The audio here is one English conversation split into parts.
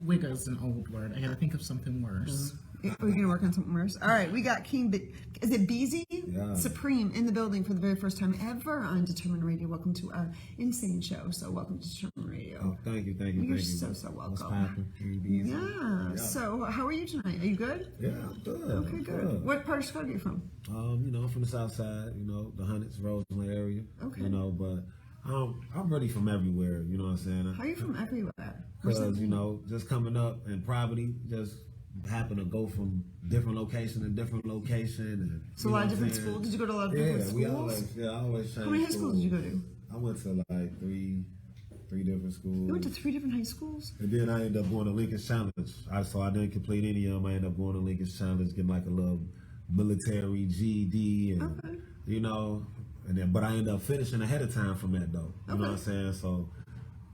Wigga's an old word. I gotta think of something worse. We're going to work on something worse. All right, we got King, is it Beezy? Yeah. Supreme in the building for the very first time ever on Determined Radio. Welcome to our insane show. So welcome to Determined Radio. Oh, thank you. You're so welcome. What's poppin'? Yeah. So how are you tonight? Are you good? Yeah, I'm good. Okay, good. What part of Chicago are you from? I'm from the south side, the Hunnits, Roseland area. Okay. But I'm really from everywhere, you know what I'm saying? How are you from everywhere? Because, just coming up in poverty, just happen to go from different location to different location. And, so a lot of different schools? Did you go to a lot of different schools? I always change. How many high schools did you go to? I went to like three different schools. You went to 3 different high schools? And then I ended up going to Lincoln's Challenge. So I didn't complete any of them. I ended up going to Lincoln's Challenge, getting like a little military GED, and but I ended up finishing ahead of time from that though. You know what I'm saying? So,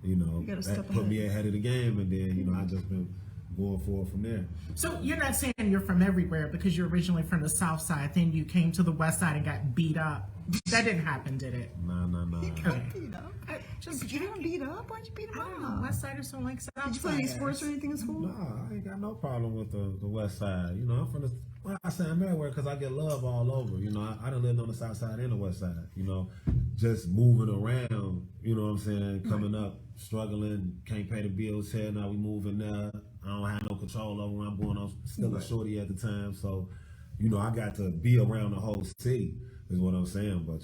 that put me ahead of the game, and then I just been going forward from there. So you're not saying you're from everywhere because you're originally from the south side, then you came to the west side and got beat up. That didn't happen, did it? No. You got beat up? You didn't beat up? Why'd you beat him up? West siders don't like south. Did you play any sports or anything in school? No, I ain't got no problem with the west side. I'm from I say I'm everywhere because I get love all over. I done lived on the south side and the west side. Just moving around, you know what I'm saying, coming up, struggling, can't pay the bills here, now we moving there. I don't have no control over where I'm going. I'm still a shorty at the time, so, I got to be around the whole city, is what I'm saying, but,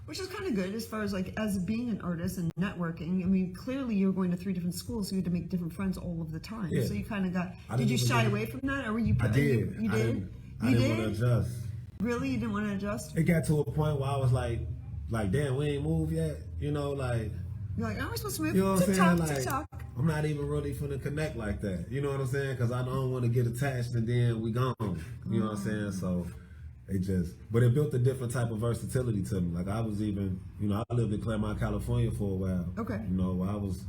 Which is kind of good as far as as being an artist and networking. I mean, clearly you're going to 3 different schools, so you had to make different friends all of the time. Yeah. So you kind of got, did you shy away from that, or were you? I did. You did? I didn't want to adjust. Really? You didn't want to adjust? It got to a point where I was like, damn, we ain't moved yet, You're like, aren't we supposed to move? You know what I'm saying? TikTok. I'm not even really finna connect like that. You know what I'm saying? Because I don't want to get attached and then we gone. You know what I'm saying? So but it built a different type of versatility to me. Like I was even, I lived in Claremont, California for a while. Okay. While I was,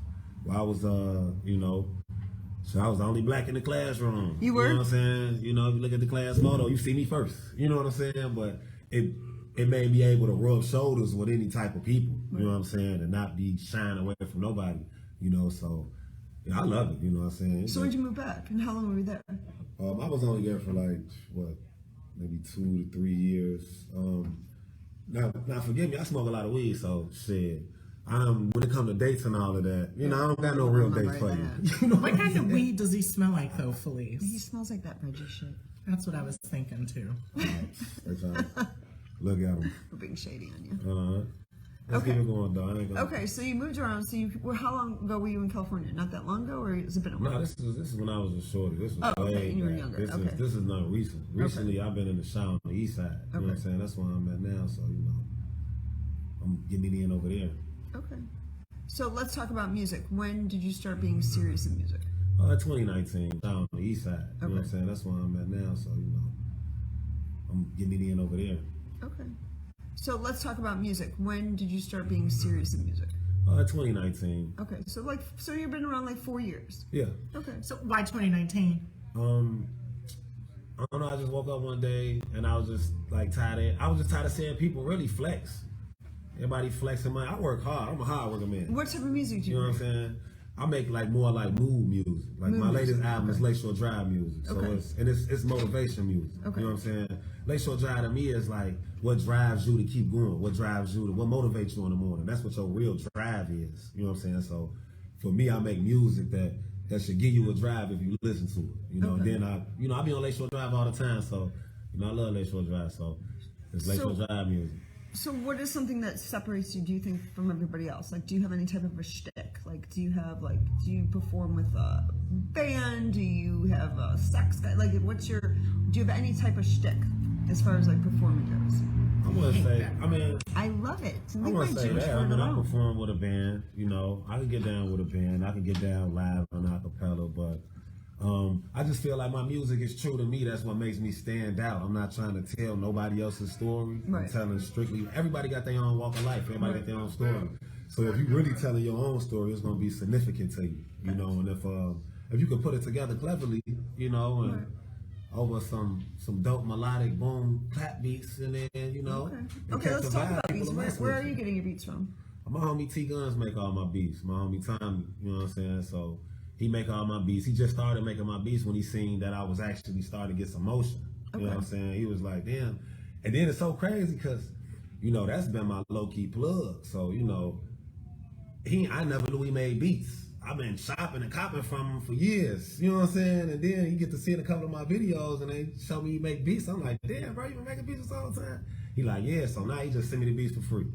so I was the only black in the classroom. You were? You know what I'm saying? If you look at the class photo, you see me first. You know what I'm saying? But it made me able to rub shoulders with any type of people. You know what I'm saying? And not be shying away from nobody. So I love it. You know what I'm saying? So when did you move back, and how long were you there? I was only there for maybe 2 to 3 years. Now forgive me, I smoke a lot of weed, so shit. When it comes to dates and all of that, I don't got no real dates for you. What kind of weed does he smell like though, Felice? He smells like that Reggie shit. That's what I was thinking too. Look at him. We're being shady on you. Let's keep it going, though. Okay, so you moved around. So how long ago were you in California? Not that long ago, or has it been a while? No, this is when I was a shorty. This was way and you were back. younger. This is not recent. Recently, I've been in the shower on the east side. You know what I'm saying? That's where I'm at now. So I'm getting in over there. Okay. So let's talk about music. When did you start being serious in music? 2019, down on the east side. You know what I'm saying? That's where I'm at now. So I'm getting in over there. Okay. So let's talk about music. When did you start being serious in music? 2019. Okay, so you've been around 4 years. Yeah. Okay. So why 2019? I don't know. I just woke up one day and I was just tired of seeing people really flex. Everybody flexing. I work hard. I'm a hard working man. What type of music do you know make? What I'm saying? I make more mood music. My latest album is Lakeshore Drive music. So it's motivation music. Okay. You know what I'm saying? Lakeshore Drive to me is what drives you to keep going, what motivates you in the morning. That's what your real drive is. You know what I'm saying? So for me, I make music that should give you a drive if you listen to it. And then I be on Lakeshore Drive all the time. So I love Lakeshore Drive. So it's Lakeshore Drive music. So what is something that separates you, do you think, from everybody else? Do you have any type of a shtick? Do you perform with a band? Do you have a sex guy? Do you have any type of shtick as far as performing goes? I'm gonna say, I love it. I'm gonna say that. I perform with a band, I can get down with a band. I can get down live on acapella, but I just feel like my music is true to me. That's what makes me stand out. I'm not trying to tell nobody else's story. I'm telling strictly, everybody got their own walk of life. Everybody got their own story. So if you're really telling your own story, it's going to be significant to you, and if you can put it together cleverly, and over some dope melodic boom clap beats, and then, Okay, let's talk about beats. Where are you getting your beats from? My homie T Guns make all my beats. My homie Tommy, you know what I'm saying? So, he make all my beats. He just started making my beats when he seen that I was actually starting to get some motion. You know what I'm saying? He was like, damn. And then it's so crazy because, you know, that's been my low-key plug. So, you know, I never knew he made beats. I've been shopping and copping from him for years. You know what I'm saying? And then you get to see in a couple of my videos and they show me he make beats. I'm like, damn, bro, you been making beats all the time? He like, yeah. So now he just send me the beats for free.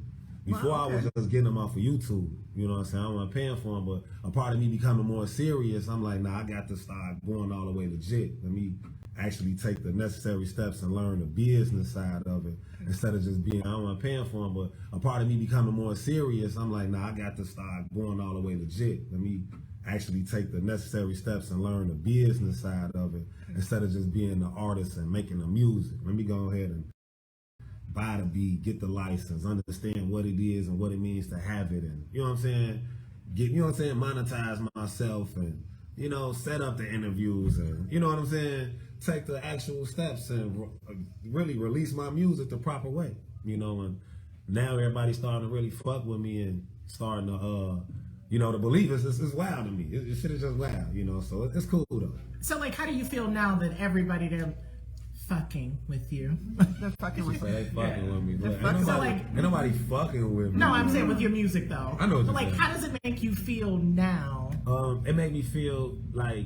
Before I was just getting them off of YouTube. You know what I'm saying? I wasn't paying for them, but a part of me becoming more serious, I'm like, nah, I got to start going all the way legit. Let me actually take the necessary steps and learn the business side of it instead of just being, I don't want paying for them, but a part of me becoming more serious, I'm like, nah, I got to start going all the way legit. Let me actually take the necessary steps and learn the business side of it instead of just being the artist and making the music. Let me go ahead and buy the beat, get the license, understand what it is and what it means to have it, and you know what I'm saying, monetize myself, and you know, set up the interviews, and you know what I'm saying, take the actual steps and really release my music the proper way, you know. And now everybody's starting to really fuck with me and starting to you know, the believe it's wild to me. This shit is just wild, you know. So it's cool though. So like, how do you feel now that everybody there fucking with you? They're fucking with They fucking with me. Look, ain't nobody fucking with me. No, I'm saying with your music though. I know what you're like, saying. how does it make you feel now? It made me feel like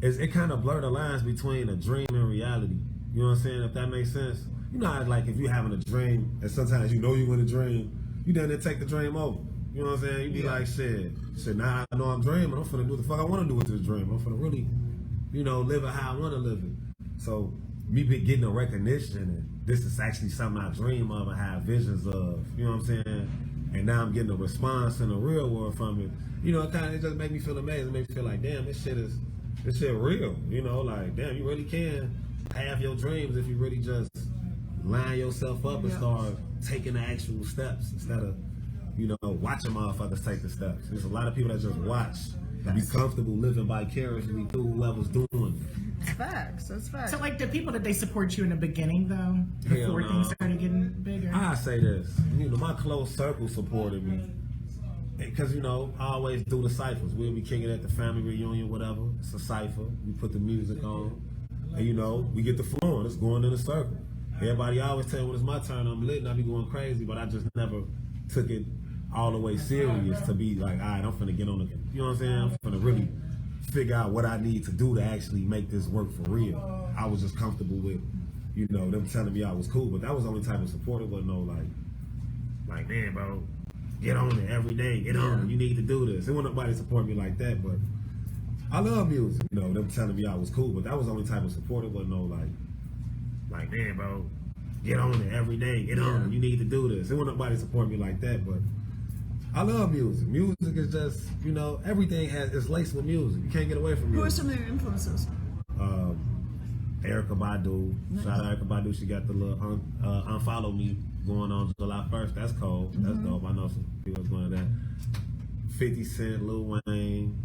it kind of blurred the lines between a dream and reality. You know what I'm saying? If that makes sense. You know how, like, if you having a dream and sometimes you know you in a dream, you done to take the dream over. You know what I'm saying? You be like, shit, now I know I'm dreaming. I'm finna do what the fuck I want to do with this dream. I'm finna really, you know, live it how I want to live it. So me getting a recognition, and this is actually something I dream of and have visions of. You know what I'm saying? And now I'm getting a response in the real world from it. You know, it just make me feel amazing. It make me feel like, damn, this shit real. You know, like, damn, you really can have your dreams if you really just line yourself up and start taking the actual steps instead of, you know, watching motherfuckers take the steps. There's a lot of people that just watch and be comfortable living vicariously through whoever's doing it. That's facts. That's facts. So like, the people that they support you in the beginning though, before things started getting bigger. I say this, you know, my close circle supported me. Because, you know, I always do the ciphers. We'll be kicking at the family reunion, whatever. It's a cipher. We put the music on. And, you know, we get the flowing. It's going in a circle. Everybody always tell me when it's my turn, I'm lit and I be going crazy. But I just never took it all the way serious to be like, all right, I'm finna get on the, you know what I'm saying? I'm finna really figure out what I need to do to actually make this work for real. I was just comfortable with, you know, them telling me I was cool. But that was the only type of support. It wasn't no like, man, bro, get on it every day. Get on it. You need to do this. There wasn't nobody support me like that, but I love music. You know, them telling me I was cool, but that was the only type of support. It wasn't no like, man, bro, get on it every day. Get on it. You need to do this. There wasn't nobody support me like that, but I love music. Music is just, you know, everything is laced with music. You can't get away from music. Who are some of your influences? Erykah Badu. Shout out Erykah Badu. She got the little unfollow me going on July 1st. That's cold. That's dope. I know some people that's going to that. 50 Cent, Lil Wayne,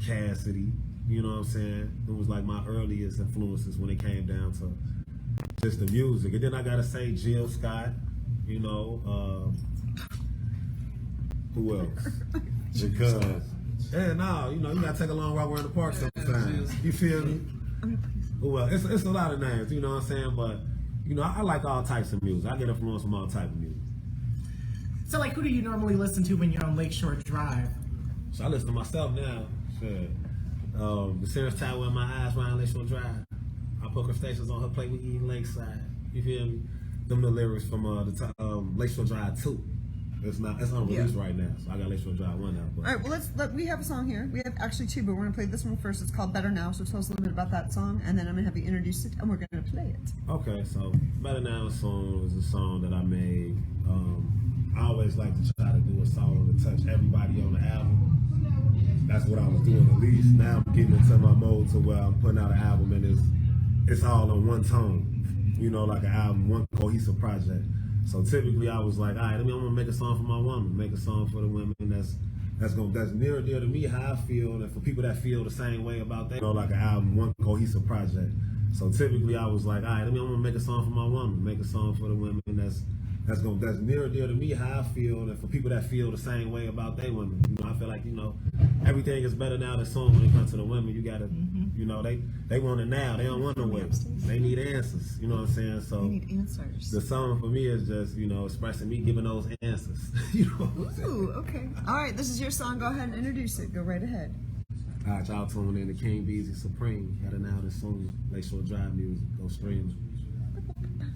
Cassidy. You know what I'm saying? It was like my earliest influences when it came down to just the music. And then I got to say Jill Scott. You know, who else? Because, you know, you got to take a long walk around the park sometimes. You feel me? Well, it's a lot of names, you know what I'm saying? But, you know, I like all types of music. I get influence from all types of music. So, like, who do you normally listen to when you're on Lakeshore Drive? So I listen to myself now. Shit. The Sarah's Tower in my eyes around Lakeshore Drive. I put Crustaceans on her plate with eating Lakeside. You feel me? Them the lyrics from Lakeshore Drive 2. It's unreleased right now, so I got Lakeshore Drive 1 out. But. All right, well, we have a song here. We have actually two, but we're going to play this one first. It's called Better Now, so tell us a little bit about that song, and then I'm going to have you introduce it, and we're going to play it. Okay, so Better Now song is a song that I made. I always like to try to do a song to touch everybody on the album. That's what I was doing at least. Now I'm getting into my mode to where I'm putting out an album, and it's all on one tone. You know, like an album, one cohesive project. So typically I was like, all right, I'm gonna make a song for my woman, make a song for the women that's near and dear to me, how I feel, and for people that feel the same way about that, you know, like an album, one cohesive project. So typically I was like, all right, I'm gonna make a song for my woman, make a song for the women that's that's near and dear to me how I feel, and for people that feel the same way about their women. You know, I feel like, you know, everything is better now than soon when it comes to the women. You gotta, you know, they want it now. They don't want to wait. They need answers. You know what I'm saying? So They need answers. the song for me is just, you know, expressing me giving those answers. You know what I'm saying? Ooh, okay. All right, this is your song. Go ahead and introduce it. Go right ahead. All right, y'all tune in to King Beezy Supreme. Got it out as soon. Lakeshore Drive music. Go stream it.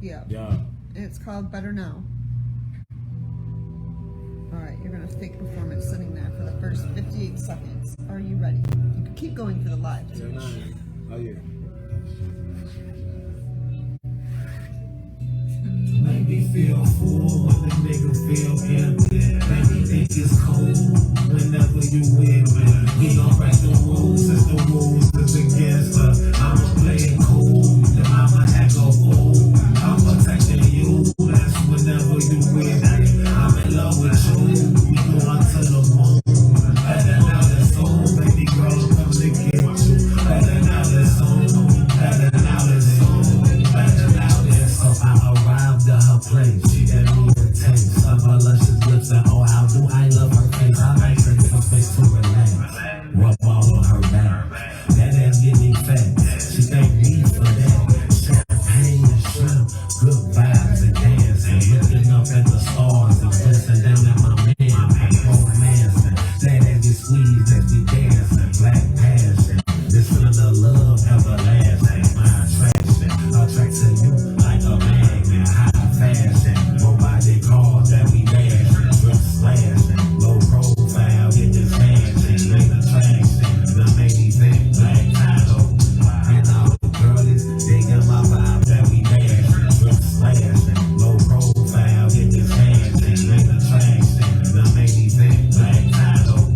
Yeah. Yeah. It's called Better Now. All right, you're gonna fake performance sitting there for the first 58 seconds. Are you ready? You can keep going for the live. Yeah, nah. Oh yeah. Make me feel full when the nigga feel empty. Make me think it's cold whenever you with me. We gon' break the rules since the rules is against us. I'ma play it cool, then I'ma act a fool. I'm protecting you, that's whenever you with me. I'm in love with you, we going to the moon. Better now than soon, baby girl, come to get you. Better now than soon, better now than soon, better now than soon. I arrived at her place, she gave me the taste of her luscious lips, and oh how do I love her face. I like her face to relax, rub all on her back. That ass get me fat, she thank me for that. Champagne and shrimp, good vibes and dancing, looking up at the stars and listen down at my man, romancing. That ass get squeezed as we dancing, black passion. This feeling of love everlasting, my attraction, attracting you like a magnet, high fashion, robotic cars that we dashing, drip splashing, low profile, get this fashion, great attraction, the main event, black title, and all the girlies, they got my vibe that we dashing, drip splashing, low profile, get this fashion, great attraction, the main event, black title,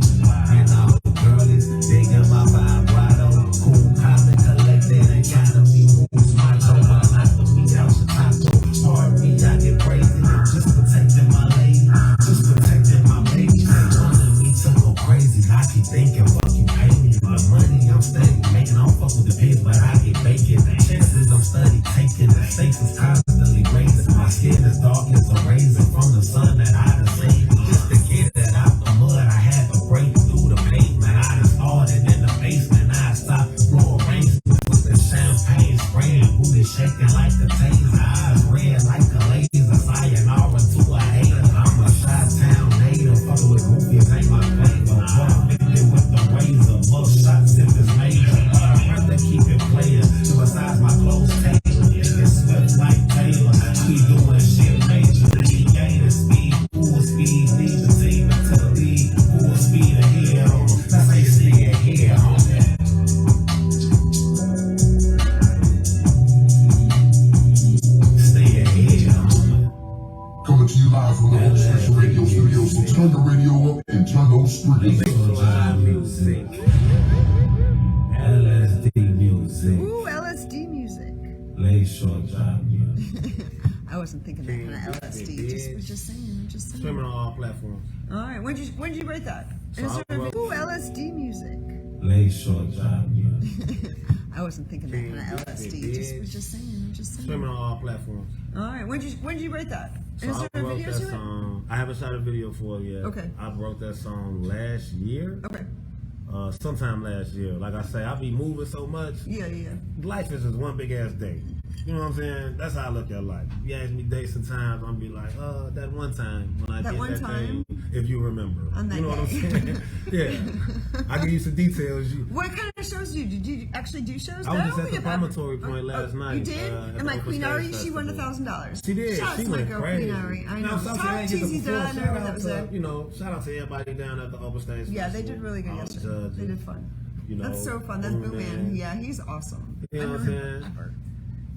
and all the girlies, they got my vibe right on, cool, common, collected, and kind of me moves, my toe, my life, but we out the taco, pardon me, I get crazy, just protecting my lady, just protecting my baby, they wanted me to go crazy, I keep thinking, fuck you pay me, my money I'm steady making, I don't fuck with the pigs, but I get bacon, the chances I'm steady taking, the stakes is constantly raising, my skin is dark as a raisin from the sun that I done saved, just to get that out the mud, I had to break through the pavement, I done started in the basement, I stopped floor arrangement with the champagne spraying, booty shaking like the taser, eyes red like a laser, sayonara to a hater, I'm a Chi-Town native, fucking with goofies ain't my flavor, but I'm thinking with the razor, buck shots if it's major, but I'd rather keep it playing, so besides my clothes tailored, it's swift like Taylor, we doing shit major, we gaining speed, full speed, lead the team into the lead, full speed ahead, let's say stay ahead, homie. Stay ahead, homie. Coming to you live from the Old Special Radio Studio, so turn the radio up and turn those speakers up. Live music. LSD music. Ooh, LSD music. Lakeshore Drive music. I wasn't thinking that kind of LSD. Just saying. Streaming on all platforms. All right, when did you write that? So Is I there wrote- ooh, LSD music. Lakeshore Drive music. I wasn't thinking that kind of LSD. Just saying. Streaming on all platforms. All right, when did you write that? So Is I there a wrote video that to it? song. I haven't shot a video for it yet. Okay. I wrote that song last year. Okay. Sometime last year. Like I say, I be moving so much. Yeah. Life is just one big ass day. You know what I'm saying? That's how I look at life. You ask me dates and times, I'm be like, that one time when I That did one that time? thing, if you remember. On that you know what I'm day. saying? Yeah. I can use some details. What kind of shows do you do? Did you actually do shows? I was now? just at the Yeah, promontory point last night. You did? at And the my Open Queen Stage Ari, she won Festival. $1,000. She did. Shout out She to my went girl crazy. Queen Ari. I know. Now, something I ain't get to TZ perform. done Shout or out that was to, it. you know, shout out to everybody down at the Open Stage Yeah, they Festival. did really good I was yesterday. judging. They did fun. You know, That's so fun. That's Boom Boom Man. Yeah, he's awesome. You know I what I'm never saying? ever.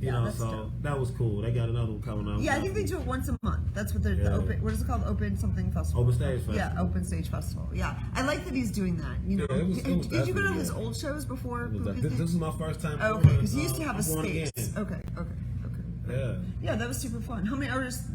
You Yeah, know, that's so dope. that was cool. They got another one coming out. Yeah, I think they do it once a month. That's what they're the Yeah. open. What is it called? Open something festival. Open Stage Festival. Yeah, Open Stage Festival. Yeah, I like that he's doing that. You know, Yeah, it was did you go to definitely his good. old shows before? It was like, this is my first time. Oh, okay, doing, because he used to have a I'm going space. again. Okay. Yeah. Yeah, that was super fun. How many artists?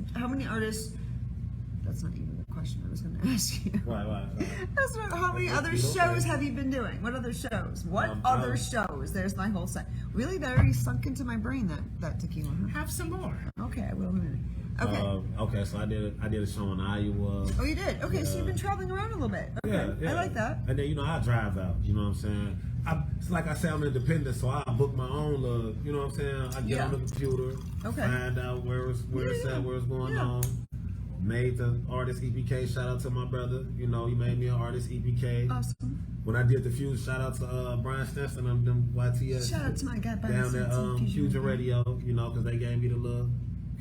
That's not even the question. question I was going to ask you. Right. That's what, how many other shows have you been doing? What other shows? What other shows? There's my whole set. Really, that already sunk into my brain, that tequila. Huh? Have some more. Okay, I will in a minute. Okay. Okay, so I did a show in Iowa. Oh, you did? Okay, so you've been traveling around a little bit. Okay, Yeah. I like that. And then, I drive out, you know what I'm saying? It's like I say, I'm independent, so I book my own, you know what I'm saying? I get on the computer, find out where it's at, where it's going on. Made the artist EPK, shout out to my brother. He made me an artist EPK. Awesome. When I did the Fuse, shout out to Brian Stinson and them YTS. Shout out to my guy Brian down at Fusion Radio, because they gave me the little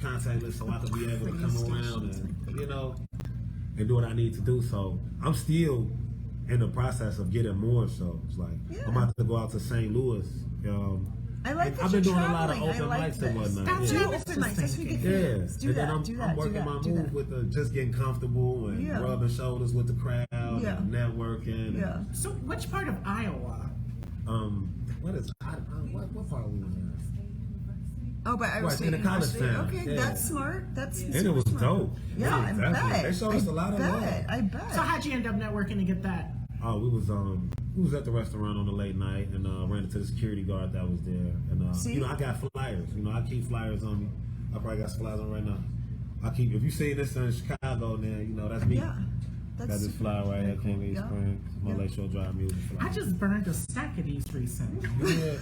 contact list so I could be able to come around and, and do what I need to do. So I'm still in the process of getting more shows. Like I'm about to go out to St. Louis. I like that I've been you're doing a lot traveling. of open mics and whatnot. That's Do what open mics. That's what you get Yeah, fans. Do and that. then Do I'm that. working Do my that. move with just getting comfortable and rubbing shoulders with the crowd, and networking. Yeah. So, which part of Iowa? What is what part are we in? Oh, but Iowa State in the college University. town. Okay, Yeah. that's smart. That's And it was smart. dope. Yeah, I bet. They showed us a lot of love. I bet. So, how'd you end up networking to get that? Oh, we was at the restaurant on the late night and ran into the security guard that was there. And I got flyers. I keep flyers on me. I probably got flyers on right now. If you see this in Chicago, then that's me. Yeah. Got this flyer right here, King Lee Springs, my Lakeshore Drive music flyer. I just burned a stack of these recently. Yeah,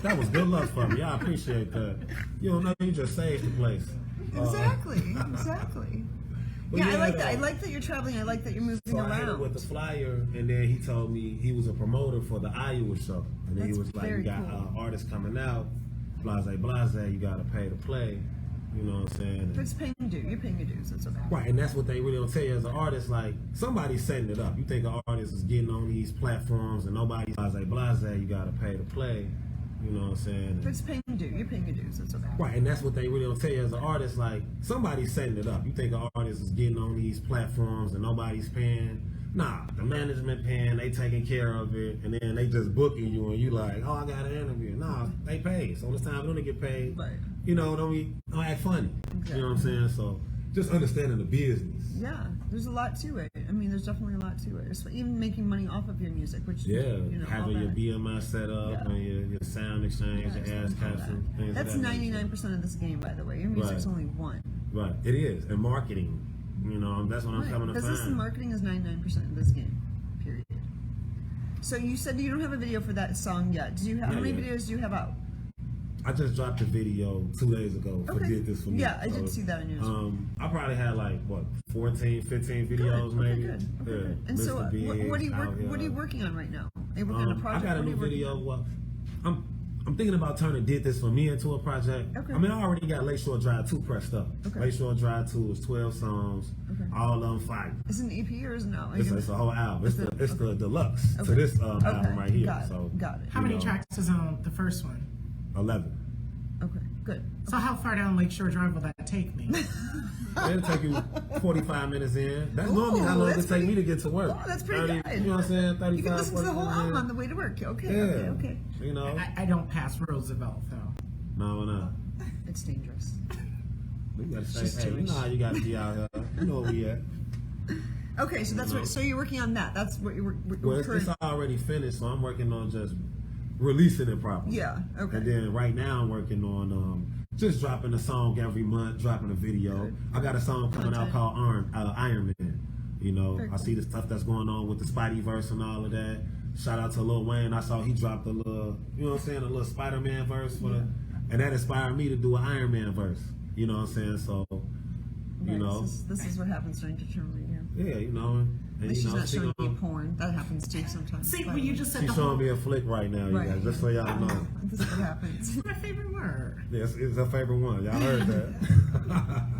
that was good luck for me. I appreciate that. You don't know, you just saved the place. Exactly. But Yeah, I like that. I like that you're traveling. I like that you're moving So I hit around. him with the flyer, and then he told me he was a promoter for the Iowa show. And then he That's was like, very "You got cool. artists coming out, blase, you got to pay to play." You know what I'm saying? But it's paying your dues. You're paying your dues. That's okay. Right, and that's what they really don't tell you as an artist. Like, somebody's setting it up. You think an artist is getting on these platforms and nobody's blase, you got to pay to play. You know what I'm saying? But it's paying your dues. You're paying your dues. That's okay. Right, and that's what they really don't tell you as an artist. Like, somebody's setting it up. You think an artist is getting on these platforms and nobody's paying. Nah, the management paying, they taking care of it, and then they just booking you, and you like, oh, I got an interview. Nah, they pay. So it's time for them to get paid. Right. Don't act funny. Exactly. You know what I'm saying? So just understanding the business. Yeah, there's a lot to it. I mean, there's definitely a lot to it. It's even making money off of your music, which Having all your that. BMI set up and your sound exchange, Yeah, your ass capsule. things of That's that nature. 99% of this game, by the way. Your music's Right. only one. Right, it is, and marketing. That's what I'm coming to Business and find. marketing is 99% of this game. Period. So you said you don't have a video for that song yet. Do you have? How Not many yet. videos do you have out? I just dropped a video 2 days ago for Okay. Did This For Me. Yeah, I did see that on yours. I probably had 14, 15 videos maybe. Good. Okay, Yeah. good. And so, Mr. Biggs, what are you out working on right now? Are you working on a here. project? I got a What are new you working video. on? Well, I'm thinking about turning Did This For Me into a project. Okay. I mean, I already got Lakeshore Drive 2 pressed up. Okay. Lakeshore Drive 2 is 12 songs, Okay. all on fire. Is it an EP or is it no? It's a whole album. It's the deluxe to Okay. this album right here. Got it. So Got it. How many tracks is on the first one? 11. Okay. Good. So, how far down Lakeshore Drive will that take me? It'll take you 45 minutes in. That's Ooh, normally how long it that's take pretty- me to get to work. Oh, that's pretty 30, good. You know what I'm saying? 35, You can listen to the whole 40 album minutes on the way to work. Okay. in. Okay. You know? I don't pass Roosevelt, though. No. It's dangerous. We gotta She's say, hey, you Jewish. know how you gotta be out here. You know where we at. Okay, so that's No. what. So you're working on that. That's what you're. Well, it's already finished, so I'm working on just releasing it properly. Yeah. Okay. And then right now I'm working on just dropping a song every month, dropping a video. Good. I got a song coming out called Iron Man. Very I see the stuff that's going on with the Spideyverse and all of that. Shout out to Lil Wayne. I saw he dropped a little, you know what I'm saying, a little Spider-Man verse and that inspired me to do an Iron Man verse. You know what I'm saying? So, you know, This is what happens during determined radio. yeah, you know, and At least she's not showing gonna- you porn. That happens too sometimes. See, when you just said she's the showing whole... me a flick right now, you Right. guys, just so y'all know. This is what happens. My favorite word. Yes, it's her favorite one. Y'all heard that.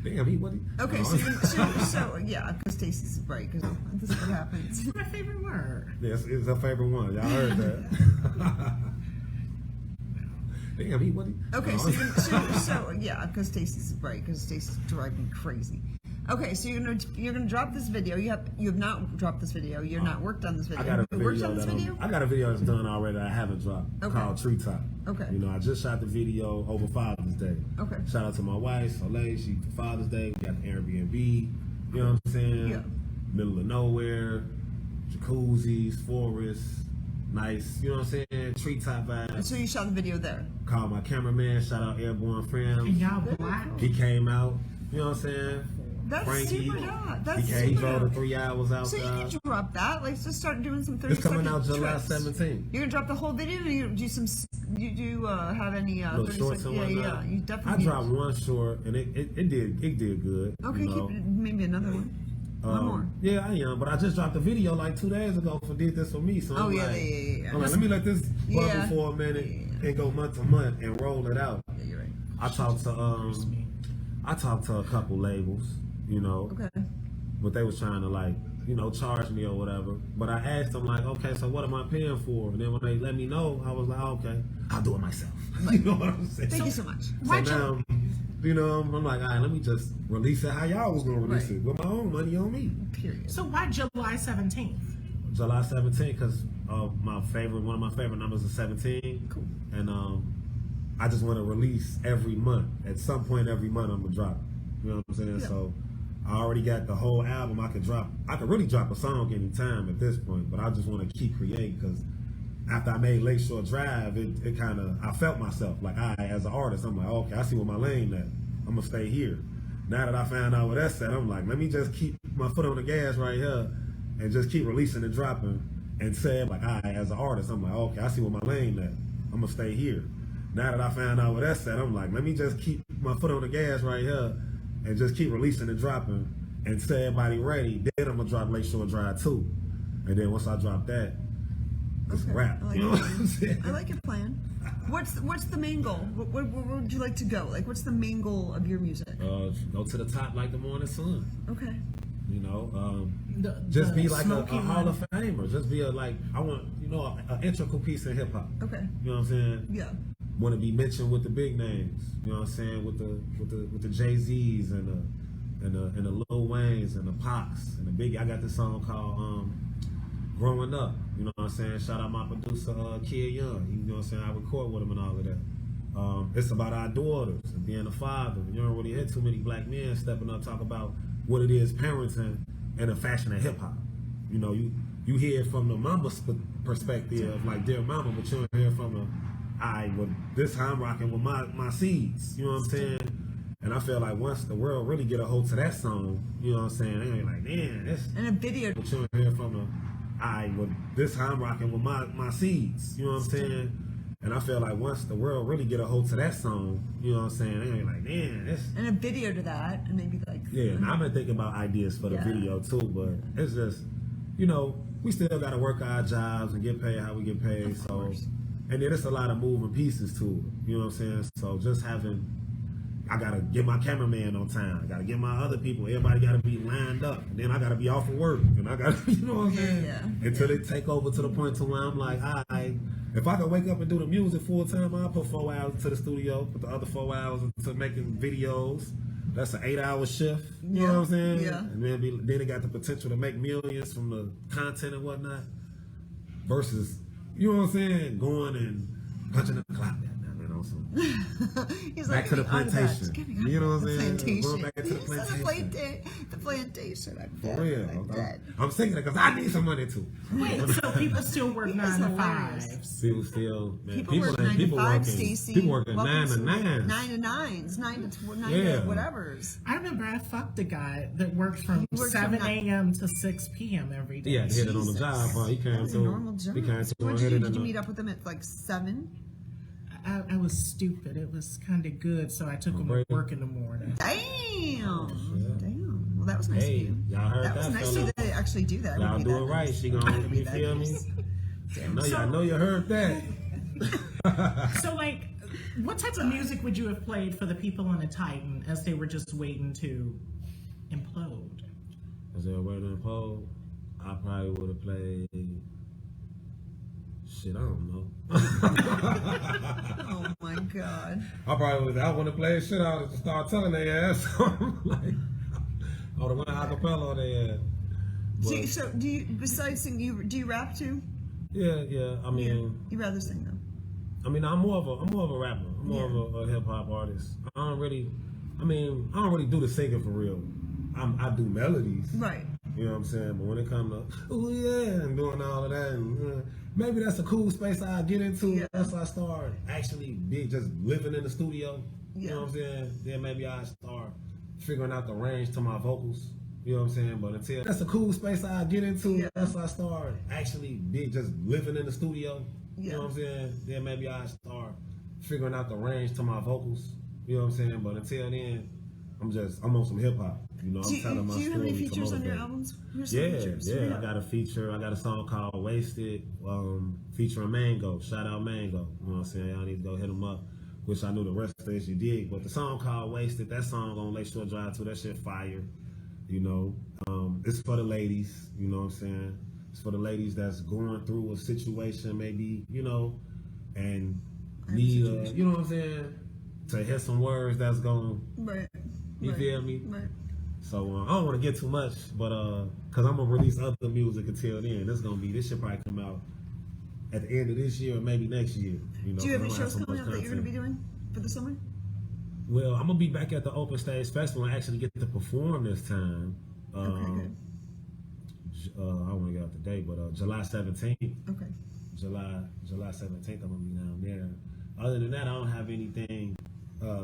Damn, he what? Okay, so yeah, because Stacey's right. Because this is what happens. My favorite word. Yes, it's her favorite one. Y'all heard that. Damn, he what? Okay, so yeah, because Stacey's right. Because Stacey's driving me crazy. Okay, so you're gonna drop this video. You have not dropped this video. You're not worked on this video. I got a You worked video on this video. I got a video that's done already that I haven't dropped Okay. called Treetop. Okay. You know, I just shot the video over Father's Day. Okay. Shout out to my wife, Felice. She for Father's Day. We got the Airbnb. You know what I'm saying? Yeah. Middle of nowhere, jacuzzis, forests, nice. You know what I'm saying? Treetop vibes. So you shot the video there. Called my cameraman. Shout out Airborne Friends. And y'all black. He came out. You know what I'm saying? That's Frankie, super dope. That's he super drove the dope. 3 hours out So you there. can drop that. Like, just start doing some 30 It's coming out second July trips. 17th. You're gonna drop the whole video, or you do some? You do have any Little 30 shorts second? and Yeah, whatnot. yeah. You I definitely. dropped one short and it did good. Okay, you know? keep maybe another one. One more. Yeah, I am, but I just dropped a video like 2 days ago for Did This For Me. So Oh, I'm yeah, like, yeah. I'm like, let me let this bubble Yeah. for a minute and go month to month and roll it out. Yeah, you're right. I talked to a couple labels, you know, Okay. but they was trying to like, you know, charge me or whatever. But I asked them like, okay, so what am I paying for? And then when they let me know, I was like, okay, I'll do it myself. You know what I'm saying? Thank you so much. So now, you know, I'm like, all right, let me just release it how y'all was gonna release Right. it with my own money on me. Period. So why July 17th? July 17th, because one of my favorite numbers is 17. Cool. And I just want to release every month. At some point every month I'm gonna drop. You know what I'm saying? Yeah. So I already got the whole album. I could really drop a song anytime at this point, but I just want to keep creating because after I made Lakeshore Drive, it kind of, I felt myself like as an artist, I'm like, okay, I see where my lane at. I'm gonna stay here. Now that I found out where that's at, I'm like, let me just keep my foot on the gas right here and just keep releasing and dropping and saying like, as an artist, I'm like, okay, I see where my lane at. I'm gonna stay here. Now that I found out where that's at, I'm like, let me just keep my foot on the gas right here and just keep releasing and dropping and say everybody ready. Then I'm gonna drop Lakeshore Drive 2. And then once I drop that, it's a wrap. I like You know your what I'm plan. saying? I like your plan. What's the main goal? Where would you like to go? Like, what's the main goal of your music? Go to the top like the morning sun. Okay. You know, The just be like a Smoky Hall one. of Famer. Just be I want, you know, an integral piece in hip hop. Okay. You know what I'm saying? Yeah. Want to be mentioned with the big names. You know what I'm saying? With the Jay-Z's and the Lil Waynes and the Pops and the Biggie. I got this song called Growing Up. You know what I'm saying? Shout out my producer Kid Young. You know what I'm saying? I record with him and all of that. It's about our daughters and being a father. You don't really hear too many black men stepping up talk about what it is parenting and the fashion of hip hop. You know, you hear it from the mama's perspective, like dear mama, but you don't hear it from this how I'm rocking with my seeds. You know what I'm saying? And I feel like once the world really get a hold to that song, you know what I'm saying? They ain't like, man, this. And a video. But you don't hear from this how I'm rocking with my seeds. You know what I'm saying? And I feel like once the world really get a hold to that song, you know what I'm saying? They ain't like, man, this. And a video to that, and maybe like. Yeah, and I've been thinking about ideas for the Yeah. video too, but it's just, you know, we still got to work our jobs and get paid how we get paid. Of So, course. and then it's a lot of moving pieces to it. You know what I'm saying? So just I gotta get my cameraman on time. I gotta get my other people. Everybody gotta be lined up, and then I gotta be off of work, and I gotta, you know what I'm saying? Yeah. Until it take over to the point to where I'm like, if I could wake up and do the music full time, I'll put 4 hours to the studio, put the other 4 hours to making videos. That's an 8-hour shift. You know what I'm saying? Yeah. And then it got the potential to make millions from the content and whatnot. Versus, you know what I'm saying, going and punching the clock. He's Back like, to the "Give me autographs. plantation. Give me You know what I'm autographs." saying? Plantation. Going back to the He said plantation. The plantation. I'm For dead. real. I'm dead. I'm singing it because I need some money too. Wait, so people still work He 9 is to hilarious. 5s. Still, man. People work 9 to 5, working, Stacey. people working Welcome 9 to 9. 9 to 9s, 9 to Yeah. whatever's. I remember I fucked a guy that worked from He worked 7 from a.m. to 6 p.m. every day. Yeah, hit it on the Jesus. job. Huh? He came That's a through. normal job. He came through What and did hit you it do? in Did you the- meet up with them at like 7? I was stupid. It was kind of good, so I took him to Brady. work in the morning. Damn. shit. Damn. Well, that was nice Hey, of you. y'all heard That was that, nice of you fella? that they actually do that. I Y'all wouldn't be do that it right. nice. She I gonna, wouldn't be you that feel me? nice. I know you heard that. So, like, what type of music would you have played for the people on the Titan as they were just waiting to implode? As they were waiting on the pole, I probably would have played. Shit, I don't know. Oh my god. I probably would. I want to play shit out and start telling their ass. Like, or the one acapella on their ass. But, So do you, besides sing, do you rap too? yeah. I mean, You rather sing though. I mean, I'm more of a rapper. I'm more of a hip hop artist. I don't really do the singing for real. I do melodies. Right. You know what I'm saying? But when it comes to, oh yeah, and doing all of that, and, maybe that's a cool space I get into. Yeah. Once I start actually just living in the studio. Yeah. You know what I'm saying? Then maybe I start figuring out the range to my vocals. You know what I'm saying? But until that's a cool space I get into. Once I start actually just living in the studio. You know what I'm saying? Then maybe I start figuring out the range to my vocals. You know what I'm saying? But until then, I'm on some hip hop. You know, I'm telling my story. Do you have any features on your albums? Yeah. I got a feature. I got a song called Wasted, featuring Mango. Shout out Mango. You know what I'm saying? Y'all need to go hit him up. Wish I knew the rest of this you did. But the song called Wasted, that song on Lakeshore Drive too, that shit fire. You know, it's for the ladies. You know what I'm saying? It's for the ladies that's going through a situation, maybe, you know, and need, you know what I'm saying, to hear some words that's going, you feel me? Right. So I don't want to get too much, but cause I'm gonna release other music until then. This should probably come out at the end of this year or maybe next year. You know, do you have any shows coming up that you're gonna be doing for the summer? Well, I'm gonna be back at the Open Stage Festival and actually get to perform this time. Okay, good. I don't want to get out the date, but July 17th. Okay. July 17th, I'm gonna be down there. Other than that, I don't have anything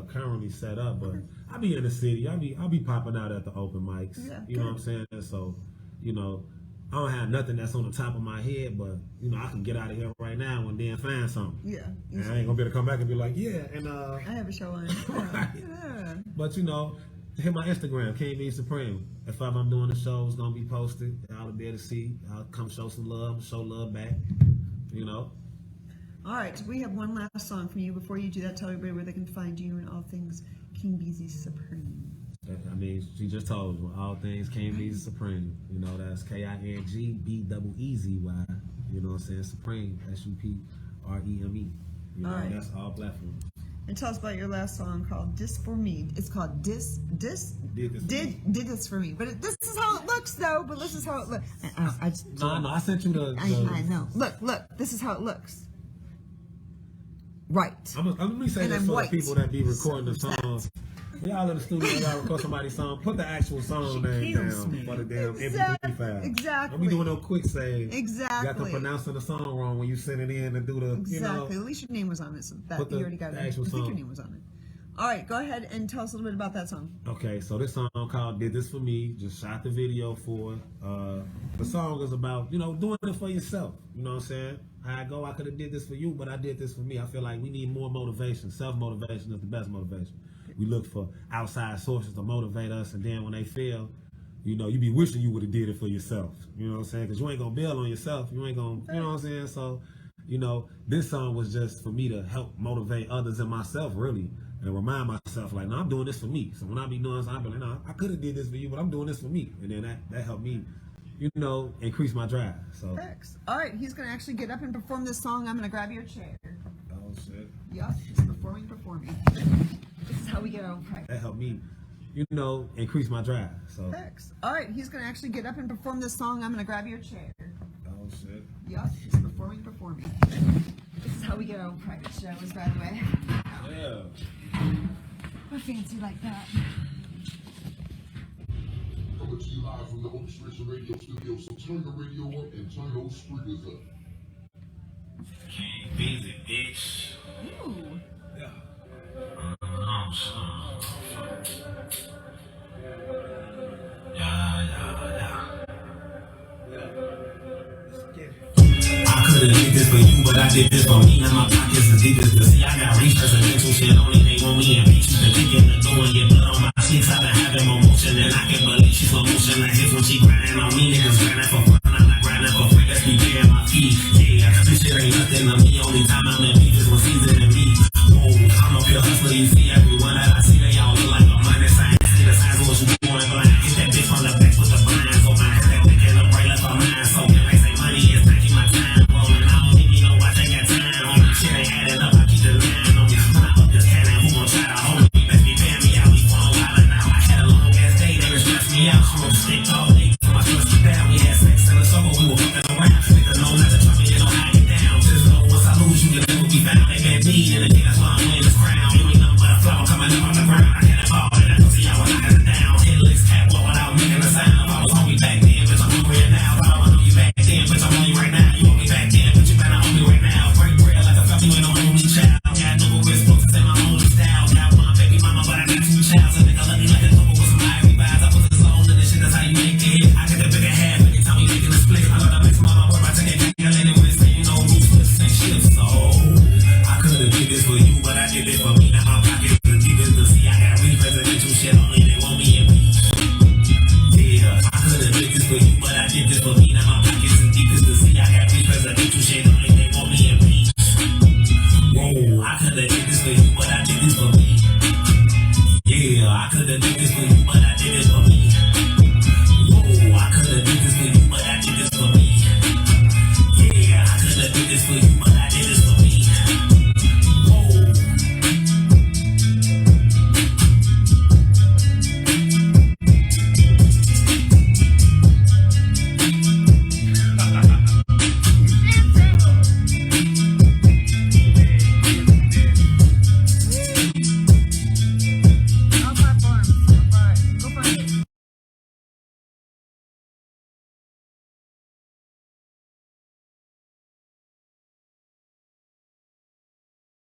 currently set up, but I'll be in the city. I'll be popping out at the open mics. Yeah, you know what I'm saying? So, you know, I don't have nothing that's on the top of my head, but you know, I can get out of here right now and then find something. Yeah. And I ain't gonna be able to come back and be like, yeah, and I have a show on. Yeah. But you know, hit my Instagram, King Be Supreme. If I'm doing the show, it's gonna be posted. Y'all be able to see. I'll come show some love, show love back. You know. All right, we have one last song from you. Before you do that, tell everybody where they can find you and all things King Beezy Supreme. I mean, she just told you, all things King Beezy Supreme. You know, that's KINGBEEZY. You know what I'm saying? Supreme, SUPREME. You know, all right. That's all platforms. And tell us about your last song called Dis For Me. It's called Did This For Me. But this is how it looks, though. But this is how it looks. No, I sent you the I know. Look, this is how it looks. Right. Let me say this for the people that be recording the songs. Y'all in the studio, y'all record somebody's song. Put the actual song name down for the damn MP3 file. Exactly. Don't be doing no quick save. Exactly. You got to pronouncing the song wrong when you send it in and do the, exactly. you know. At least your name was on it. So that Put you already got the it. actual I think song. your name was on it. All right, go ahead and tell us a little bit about that song. Okay, so this song called Did This For Me. Just shot the video for it. The song is about, you know, doing it for yourself. You know what I'm saying? I could have did this for you, but I did this for me. I feel like we need more motivation. Self-motivation is the best motivation. We look for outside sources to motivate us, and then when they fail, you know, you be wishing you would have did it for yourself. You know what I'm saying? Because you ain't going to bail on yourself. You ain't going to, you know what I'm saying? So, you know, this song was just for me to help motivate others and myself, really, and remind myself, like, no, I'm doing this for me. So when I be doing something, I be like, no, I could have did this for you, but I'm doing this for me. And then that helped me, you know, increase my drive. So. Thanks. All right, he's going to actually get up and perform this song. I'm going to grab your chair. Oh, shit. Yeah, he's performing. This is how we get our own practice. That helped me, you know, increase my drive. So. Thanks. All right, he's going to actually get up and perform this song. I'm going to grab your chair. Oh, shit. Yeah, he's performing. This is how we get our own private shows, by the way. Yeah. We're fancy like that. Coming to you live from the Open Station Radio Studio, so turn the radio up and turn those speakers up. King Beezy, bitch. Ooh. Yeah. I could've did this for you, but I did this for me. Now my pockets are deep as the sea. I got reach presidential shit on it. They want me in peace. The kick in the door and get blood on my cheeks. I've been having more motion than I can believe. She's slow motion like this when she grinding on me. Niggas grinding for fun. I'm not grinding for free. Let's be paying my fee. Yeah, this shit ain't nothing to me. Only time I'm in beef is when seasoning me. Whoa, I'm up here hustler. You see everyone that I see, they all look like a minus sign. See the signs of what you doing blind. Hit that bitch on the back with the blinds open. Hit that dick in the right left my mind. So if I say money is taking my time. Rolling, I don't even know I take that time. On shit ain't adding up. I keep the line on me. When I up this cannon. but I did it for me. Now I'm